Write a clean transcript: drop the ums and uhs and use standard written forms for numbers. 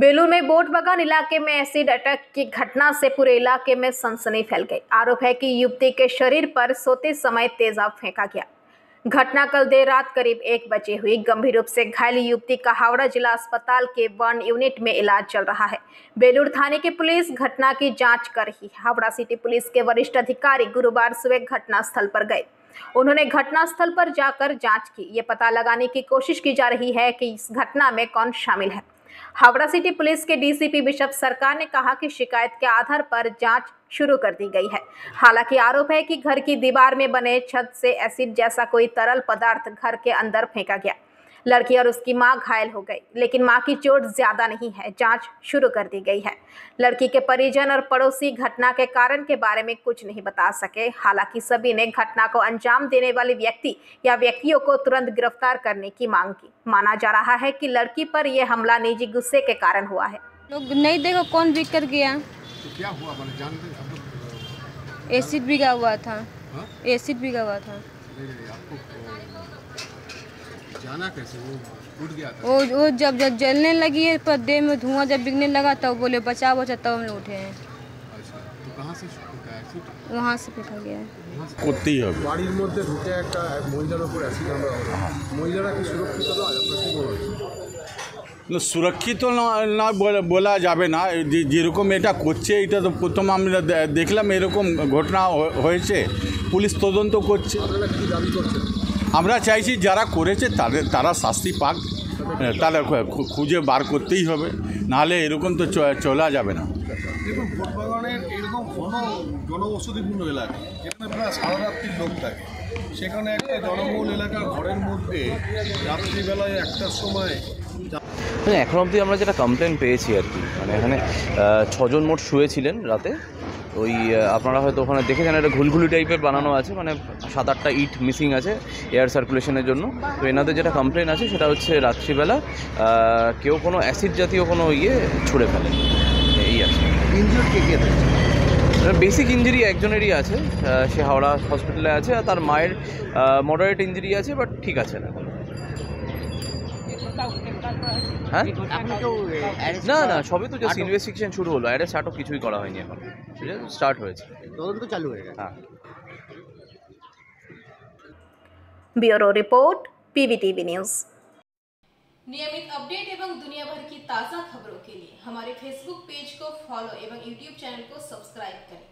बेलूर में बोट बगान इलाके में एसिड अटैक की घटना से पूरे इलाके में सनसनी फैल गई। आरोप है कि युवती के शरीर पर सोते समय तेजाब फेंका गया। घटना कल देर रात करीब 1 बजे हुई। गंभीर रूप से घायल युवती का हावड़ा जिला अस्पताल के बर्न यूनिट में इलाज चल रहा है। बेलूर थाने की पुलिस घटना की जांच कर रही है। हावड़ा सिटी पुलिस के वरिष्ठ अधिकारी गुरुवार सुबह घटनास्थल पर गए। उन्होंने घटनास्थल पर जाकर जांच की। ये पता लगाने की कोशिश की जा रही है कि इस घटना में कौन शामिल है। हावड़ा सिटी पुलिस के डीसीपी बिशप सरकार ने कहा कि शिकायत के आधार पर जांच शुरू कर दी गई है। हालांकि आरोप है कि घर की दीवार में बने छत से एसिड जैसा कोई तरल पदार्थ घर के अंदर फेंका गया। लड़की और उसकी मां घायल हो गई, लेकिन मां की चोट ज्यादा नहीं है। जांच शुरू कर दी गई है। लड़की के परिजन और पड़ोसी घटना के कारण के बारे में कुछ नहीं बता सके। हालांकि सभी ने घटना को अंजाम देने वाले व्यक्ति या व्यक्तियों को तुरंत गिरफ्तार करने की मांग की। माना जा रहा है कि लड़की पर यह हमला निजी गुस्से के कारण हुआ है। लोग नहीं देखो कौन बिक कर गया। तो क्या हुआ मैंने जानते सब लोग? एसिड बिका हुआ था। हाँ? एसिड बिका हुआ था। नहीं, आपको जाना कैसे? वो टूट गया था। वो जब जलने लगी है पर देह में धुआं जब बिकने लगा तब बोले बचाओ बचा, तब हम लोग उठे हैं। अच्छा, तो कहाँ से फेंका एसिड? वहाँ से फेंका गया है। করতেই হবে। বাড়ির মধ্যে ঢুকে একটা মহিলার উপর অ্যাসিড হামলা হলো। মহিলারা কি সুরক্ষিত নয়? আপনার কি মনে হচ্ছে? সুরক্ষিত না বলা যাবে না। যেরকম এটা করছে, এটা তো প্রথম আমরা দেখলাম এরকম ঘটনা হয়েছে। পুলিশ তদন্ত করছে। আপনারা কি দাবি করছেন? আমরা চাইছি যারা করেছে তারা শাস্তি পাক। তারা খুঁজে বার করতেই হবে, নাহলে এরকম তো চলা যাবে না। দেখুন, ভোটবাগানের এরকম কোনো জনবসতিপূর্ণ এলাকা, যেখানে প্রায় সারা রাত্রির লোক থাকে, সেখানে একটা জনবহুল এলাকার ঘরের মধ্যে রাত্রিবেলায় 1টার সময় মানে এখন অবধি আমরা যেটা কমপ্লেন পেয়েছি আর কি, মানে এখানে 6 জন মোট শুয়েছিলেন রাতে। ওই আপনারা হয়তো ওখানে দেখেছেন একটা ঘুলঘুলি টাইপের বানানো আছে, মানে 7-8টা ইট মিসিং আছে এয়ার সার্কুলেশনের জন্য। তো এনাদের যেটা কমপ্লেন আছে সেটা হচ্ছে রাত্রিবেলা কেউ কোনো অ্যাসিড জাতীয় কোনো ছুঁড়ে ফেলে, এই আছে। ইনজুর কে কে থাকে? বেসিক ইঞ্জুরি একজনেরই আছে, সে হাওড়া হসপিটালে আছে। আর তার মায়ের মডারেট ইঞ্জুরি আছে, বাট ঠিক আছে না। হ্যাঁ, না না, সবই তো জাস্ট ইনভেস্টিগেশন শুরু হলো। অ্যারেস্ট আটক কিছুই করা হয়নি, এখন স্টার্ট হয়েছে, তদন্ত চালু হয়ে গেছে। হ্যাঁ। Bureau report PVTV news. नियमित अपडेट एवं दुनिया भर की ताज़ा खबरों के लिए हमारे फेसबुक पेज को फॉलो एवं यूट्यूब चैनल को सब्सक्राइब करें।